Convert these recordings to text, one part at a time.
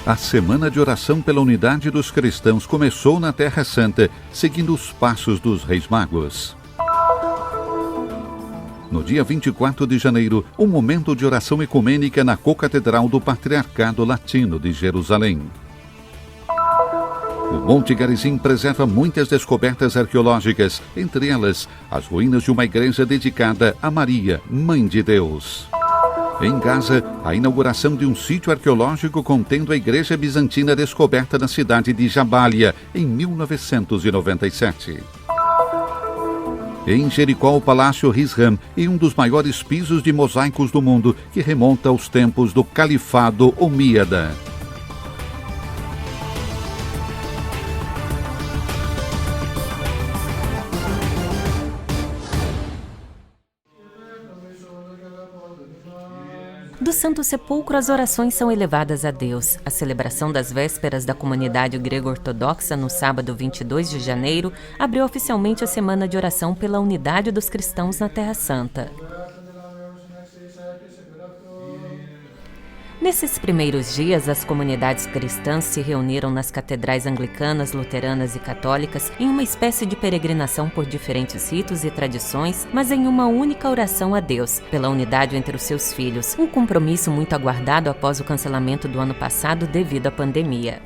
A Semana de Oração pela Unidade dos Cristãos começou na Terra Santa, seguindo os passos dos Reis Magos. No dia 24 de janeiro, um momento de oração ecumênica na Cocatedral do Patriarcado Latino de Jerusalém. O Monte Garizim preserva muitas descobertas arqueológicas, entre elas as ruínas de uma igreja dedicada a Maria, Mãe de Deus. Em Gaza, a inauguração de um sítio arqueológico contendo a igreja bizantina descoberta na cidade de Jabalia, em 1997. Em Jericó, o Palácio Hisham, em um dos maiores pisos de mosaicos do mundo, que remonta aos tempos do Califado Omíada. Do Santo Sepulcro, as orações são elevadas a Deus. A celebração das vésperas da comunidade grego-ortodoxa no sábado 22 de janeiro abriu oficialmente a Semana de Oração pela Unidade dos Cristãos na Terra Santa. Nesses primeiros dias, as comunidades cristãs se reuniram nas catedrais anglicanas, luteranas e católicas em uma espécie de peregrinação por diferentes ritos e tradições, mas em uma única oração a Deus, pela unidade entre os seus filhos, um compromisso muito aguardado após o cancelamento do ano passado devido à pandemia.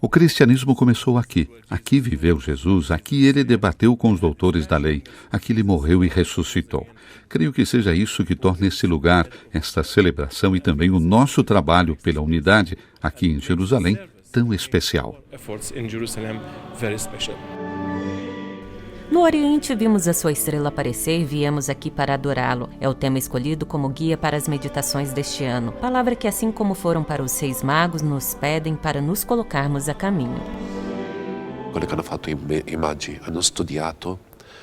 O cristianismo começou aqui. Aqui viveu Jesus, aqui ele debateu com os doutores da lei, aqui ele morreu e ressuscitou. Creio que seja isso que torna esse lugar, esta celebração e também o nosso trabalho pela unidade aqui em Jerusalém tão especial. No Oriente, vimos a sua estrela aparecer e viemos aqui para adorá-lo. É o tema escolhido como guia para as meditações deste ano. Palavra que, assim como foram para os Reis Magos, nos pedem para nos colocarmos a caminho.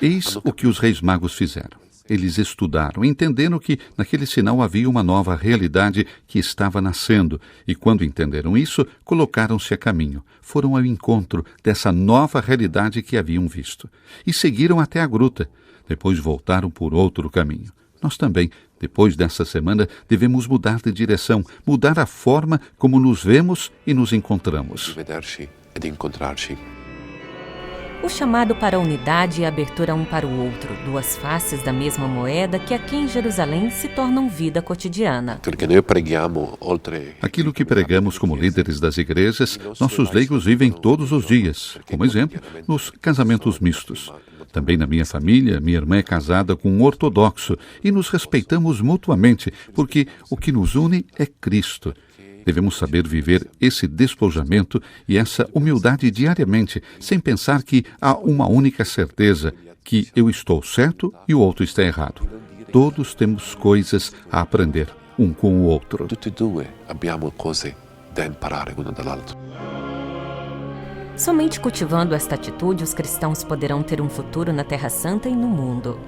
Eis o que os Reis Magos fizeram. Eles estudaram, entenderam que naquele sinal havia uma nova realidade que estava nascendo, e quando entenderam isso, colocaram-se a caminho, foram ao encontro dessa nova realidade que haviam visto, e seguiram até a gruta, depois voltaram por outro caminho. Nós também, depois dessa semana, devemos mudar de direção, mudar a forma como nos vemos e nos encontramos. O chamado para a unidade e a abertura um para o outro, duas faces da mesma moeda que aqui em Jerusalém se tornam vida cotidiana. Aquilo que pregamos como líderes das igrejas, nossos leigos vivem todos os dias, como exemplo, nos casamentos mistos. Também na minha família, minha irmã é casada com um ortodoxo e nos respeitamos mutuamente, porque o que nos une é Cristo. Devemos saber viver esse despojamento e essa humildade diariamente, sem pensar que há uma única certeza, que eu estou certo e o outro está errado. Todos temos coisas a aprender, um com o outro. Somente cultivando esta atitude, os cristãos poderão ter um futuro na Terra Santa e no mundo.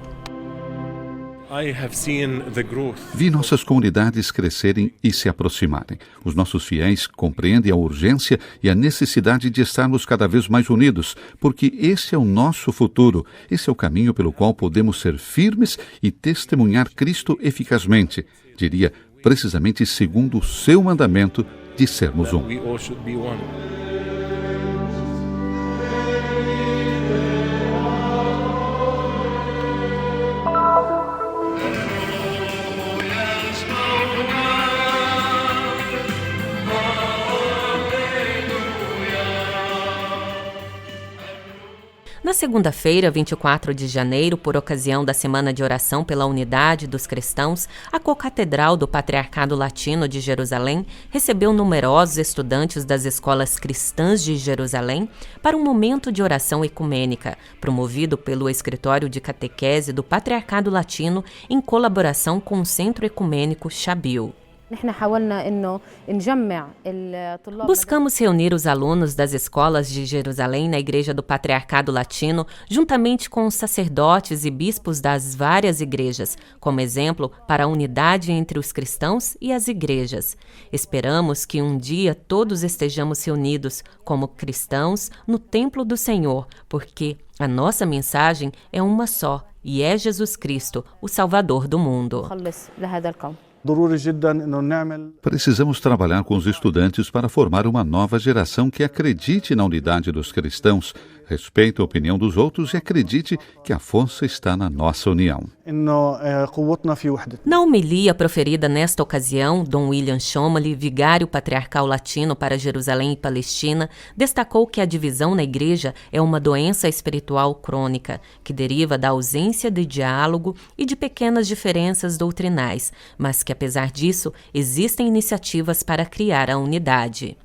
Vi nossas comunidades crescerem e se aproximarem. Os nossos fiéis compreendem a urgência e a necessidade de estarmos cada vez mais unidos, porque esse é o nosso futuro, esse é o caminho pelo qual podemos ser firmes e testemunhar Cristo eficazmente, diria, precisamente segundo o seu mandamento de sermos um. Na segunda-feira, 24 de janeiro, por ocasião da Semana de Oração pela Unidade dos Cristãos, a Cocatedral do Patriarcado Latino de Jerusalém recebeu numerosos estudantes das escolas cristãs de Jerusalém para um momento de oração ecumênica, promovido pelo Escritório de Catequese do Patriarcado Latino em colaboração com o Centro Ecumênico Shabil. Buscamos reunir os alunos das escolas de Jerusalém na Igreja do Patriarcado Latino, juntamente com os sacerdotes e bispos das várias igrejas, como exemplo para a unidade entre os cristãos e as igrejas. Esperamos que um dia todos estejamos reunidos como cristãos no templo do Senhor, porque a nossa mensagem é uma só, e é Jesus Cristo, o Salvador do mundo. Precisamos trabalhar com os estudantes para formar uma nova geração que acredite na unidade dos cristãos, respeite a opinião dos outros e acredite que a força está na nossa união. Na homilia proferida nesta ocasião, Dom William Chomali, vigário patriarcal latino para Jerusalém e Palestina, destacou que a divisão na igreja é uma doença espiritual crônica, que deriva da ausência de diálogo e de pequenas diferenças doutrinais, mas que, apesar disso, existem iniciativas para criar a unidade.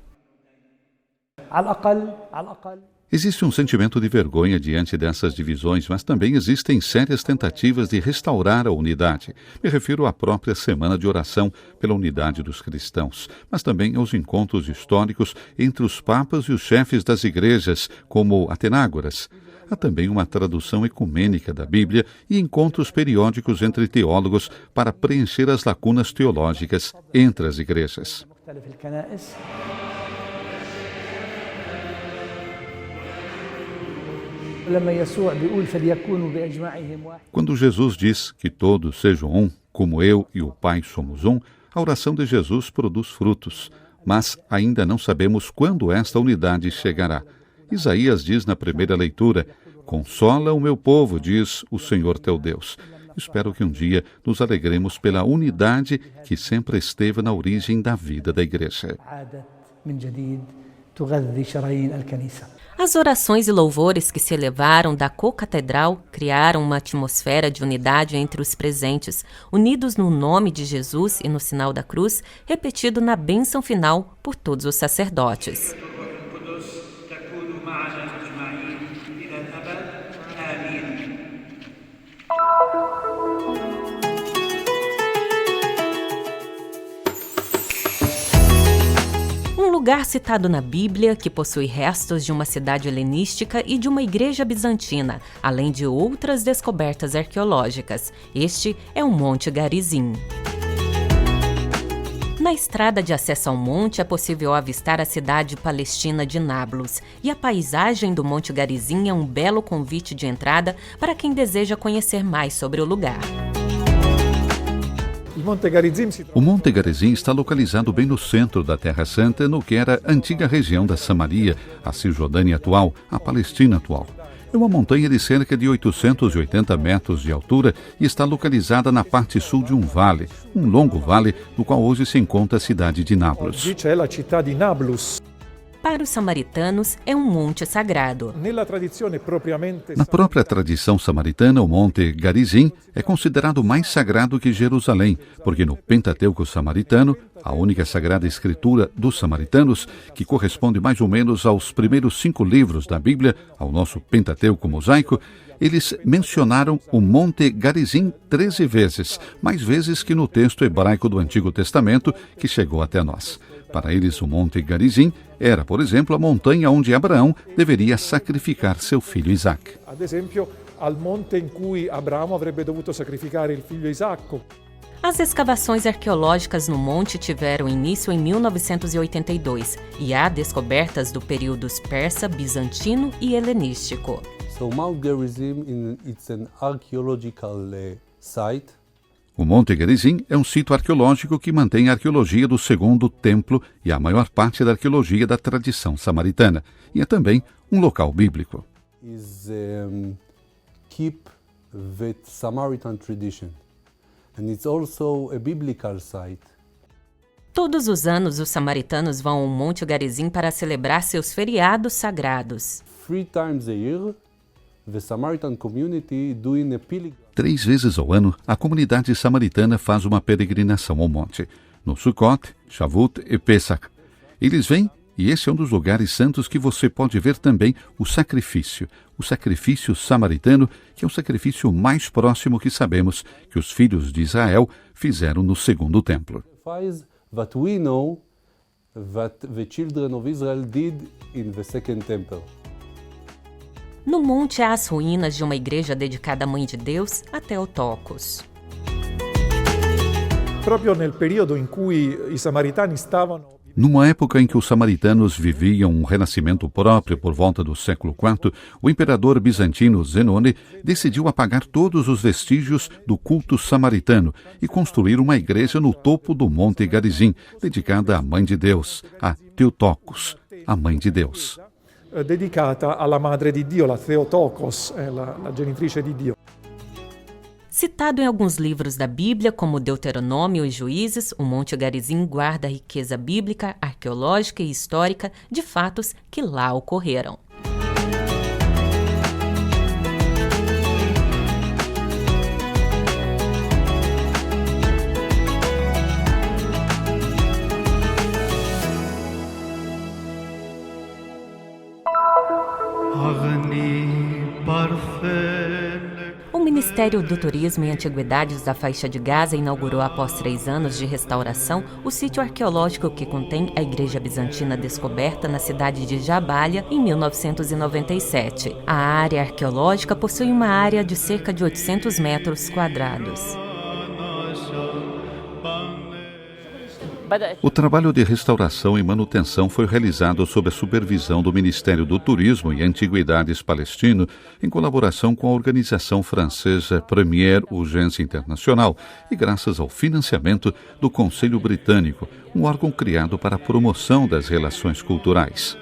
Existe um sentimento de vergonha diante dessas divisões, mas também existem sérias tentativas de restaurar a unidade. Me refiro à própria Semana de Oração pela Unidade dos Cristãos, mas também aos encontros históricos entre os papas e os chefes das igrejas, como Atenágoras. Há também uma tradução ecumênica da Bíblia e encontros periódicos entre teólogos para preencher as lacunas teológicas entre as igrejas. Quando Jesus diz que todos sejam um, como eu e o Pai somos um, a oração de Jesus produz frutos, mas ainda não sabemos quando esta unidade chegará. Isaías diz na primeira leitura: "Consola o meu povo, diz o Senhor teu Deus." Espero que um dia nos alegremos pela unidade que sempre esteve na origem da vida da igreja. As orações e louvores que se elevaram da co-catedral criaram uma atmosfera de unidade entre os presentes, unidos no nome de Jesus e no sinal da cruz, repetido na bênção final por todos os sacerdotes. Um lugar citado na Bíblia que possui restos de uma cidade helenística e de uma igreja bizantina, além de outras descobertas arqueológicas. Este é o Monte Garizim. Na estrada de acesso ao monte é possível avistar a cidade palestina de Nablus, e a paisagem do Monte Garizim é um belo convite de entrada para quem deseja conhecer mais sobre o lugar. O Monte Garizim está localizado bem no centro da Terra Santa, no que era a antiga região da Samaria, a Cisjordânia atual, a Palestina atual. É uma montanha de cerca de 880 metros de altura e está localizada na parte sul de um longo vale, no qual hoje se encontra a cidade de Nablus. Para os samaritanos, é um monte sagrado. Na própria tradição samaritana, o Monte Garizim é considerado mais sagrado que Jerusalém, porque no Pentateuco samaritano, a única sagrada escritura dos samaritanos, que corresponde mais ou menos aos primeiros 5 livros da Bíblia, ao nosso Pentateuco mosaico, eles mencionaram o Monte Garizim 13 vezes, mais vezes que no texto hebraico do Antigo Testamento, que chegou até nós. Para eles, o Monte Garizim era, por exemplo, a montanha onde Abraão deveria sacrificar seu filho Isaac. As escavações arqueológicas no monte tiveram início em 1982 e há descobertas do períodos persa, bizantino e helenístico. Mount Gerizim it's an archaeological site. O Monte Gerizim é um sítio arqueológico que mantém a arqueologia do Segundo Templo e a maior parte da arqueologia da tradição samaritana. E é também um local bíblico. Keep with Samaritan tradition. And it's also a biblical site. Todos os anos, os samaritanos vão ao Monte Garizim para celebrar seus feriados sagrados. 3 times a year, the Samaritan community doing a pilgrimage. 3 vezes ao ano, a comunidade samaritana faz uma peregrinação ao monte, no Sukkot, Shavuot e Pesach. Eles vêm, e esse é um dos lugares santos que você pode ver também o sacrifício samaritano, que é o sacrifício mais próximo que sabemos que os filhos de Israel fizeram no Segundo Templo. That we know that the children of Israel did in the Second Temple. No monte há as ruínas de uma igreja dedicada à Mãe de Deus, a Theotokos. Numa época em que os samaritanos viviam um renascimento próprio por volta do século IV, o imperador bizantino Zenone decidiu apagar todos os vestígios do culto samaritano e construir uma igreja no topo do Monte Garizim, dedicada à Mãe de Deus, a Theotokos, a Mãe de Deus. Dedicata alla Madre di Dio, la Theotokos, la genitrice di Dio. Citado em alguns livros da Bíblia, como Deuteronômio e Juízes, o Monte Garizim guarda a riqueza bíblica, arqueológica e histórica de fatos que lá ocorreram. O Ministério do Turismo e Antiguidades da Faixa de Gaza inaugurou após 3 anos de restauração o sítio arqueológico que contém a Igreja Bizantina descoberta na cidade de Jabalia em 1997. A área arqueológica possui uma área de cerca de 800 metros quadrados. O trabalho de restauração e manutenção foi realizado sob a supervisão do Ministério do Turismo e Antiguidades palestino, em colaboração com a organização francesa Première Urgence International e graças ao financiamento do Conselho Britânico, um órgão criado para a promoção das relações culturais.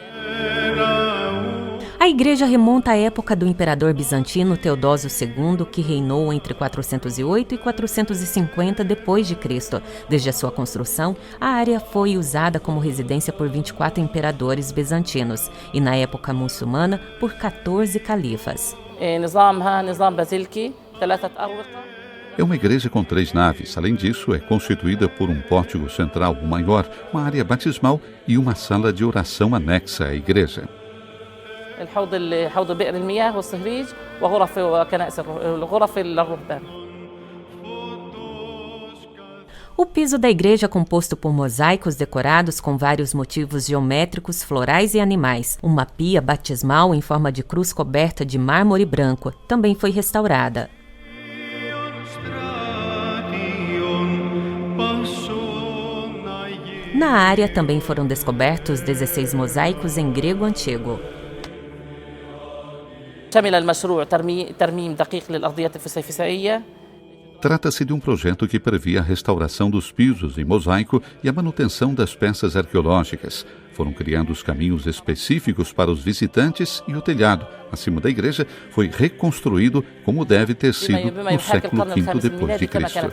A igreja remonta à época do imperador bizantino Teodósio II, que reinou entre 408 e 450 d.C. Desde a sua construção, a área foi usada como residência por 24 imperadores bizantinos e, na época muçulmana, por 14 califas. É uma igreja com 3 naves. Além disso, é constituída por um pórtico central, o maior, uma área batismal e uma sala de oração anexa à igreja. حوض بئر المياه والصهريج وغرف وكنائس الغرف للرهبان. O piso da igreja é composto por mosaicos decorados com vários motivos geométricos, florais e animais. Uma pia batismal em forma de cruz coberta de mármore branco também foi restaurada. Na área também foram descobertos 16 mosaicos em grego antigo. Trata-se de um projeto que previa a restauração dos pisos em mosaico e a manutenção das peças arqueológicas. Foram criados caminhos específicos para os visitantes e o telhado, acima da igreja, foi reconstruído como deve ter sido no século V depois de Cristo.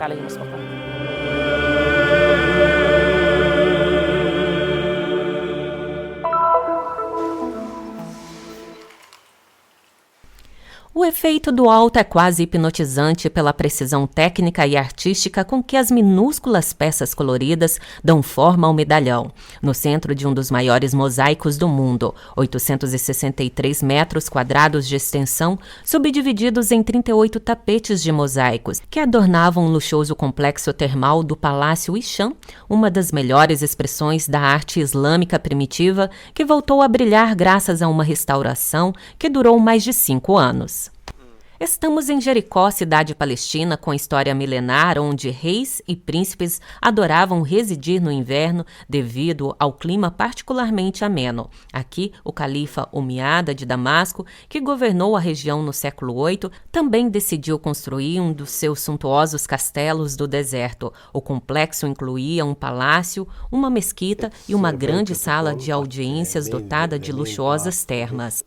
O efeito do alto é quase hipnotizante pela precisão técnica e artística com que as minúsculas peças coloridas dão forma ao medalhão. No centro de um dos maiores mosaicos do mundo, 863 metros quadrados de extensão, subdivididos em 38 tapetes de mosaicos, que adornavam um luxuoso complexo termal do Palácio Hisham, uma das melhores expressões da arte islâmica primitiva, que voltou a brilhar graças a uma restauração que durou mais de 5 anos. Estamos em Jericó, cidade palestina, com história milenar, onde reis e príncipes adoravam residir no inverno devido ao clima particularmente ameno. Aqui, o califa Umayyad de Damasco, que governou a região no século VIII, também decidiu construir um dos seus suntuosos castelos do deserto. O complexo incluía um palácio, uma mesquita e uma grande sala de audiências dotada de luxuosas termas.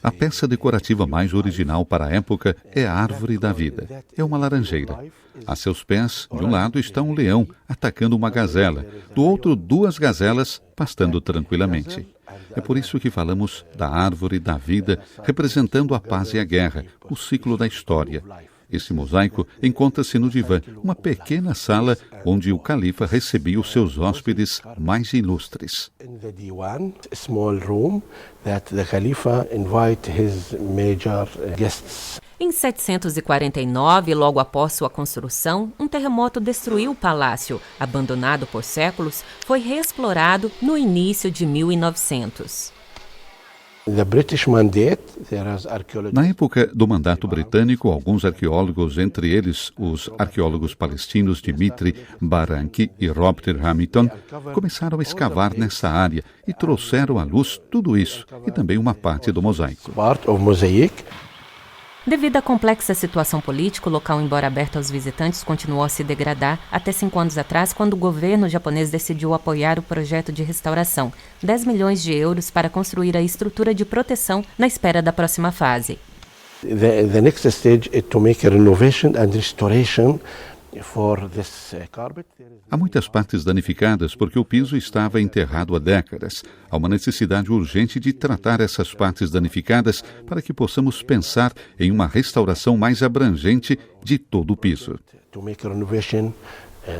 A peça decorativa mais original para a época é a Árvore da Vida. É uma laranjeira. A seus pés, de um lado, está um leão atacando uma gazela, do outro, 2 gazelas pastando tranquilamente. É por isso que falamos da Árvore da Vida, representando a paz e a guerra, o ciclo da história. Esse mosaico encontra-se no divã, uma pequena sala onde o califa recebia os seus hóspedes mais ilustres. Em 749, logo após sua construção, um terremoto destruiu o palácio. Abandonado por séculos, foi reexplorado no início de 1900. Na época do mandato britânico, alguns arqueólogos, entre eles os arqueólogos palestinos Dimitri Baranki e Robert Hamilton, começaram a escavar nessa área e trouxeram à luz tudo isso e também uma parte do mosaico. Devido à complexa situação política, o local, embora aberto aos visitantes, continuou a se degradar até 5 anos atrás, quando o governo japonês decidiu apoiar o projeto de restauração, 10 milhões de euros para construir a estrutura de proteção na espera da próxima fase. The next stage is to make a renovation and restoration for this carpet. Há muitas partes danificadas porque o piso estava enterrado há décadas. Há uma necessidade urgente de tratar essas partes danificadas para que possamos pensar em uma restauração mais abrangente de todo o piso. To make a renovation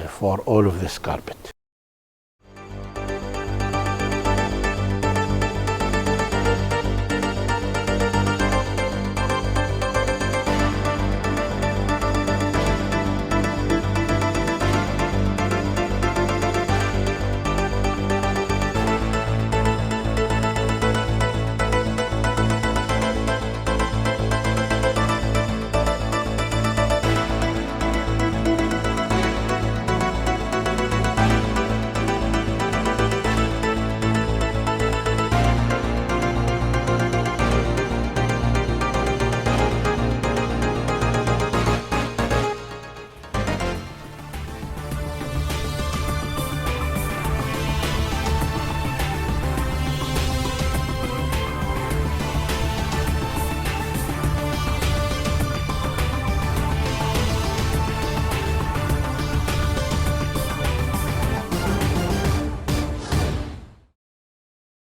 for all of this carpet.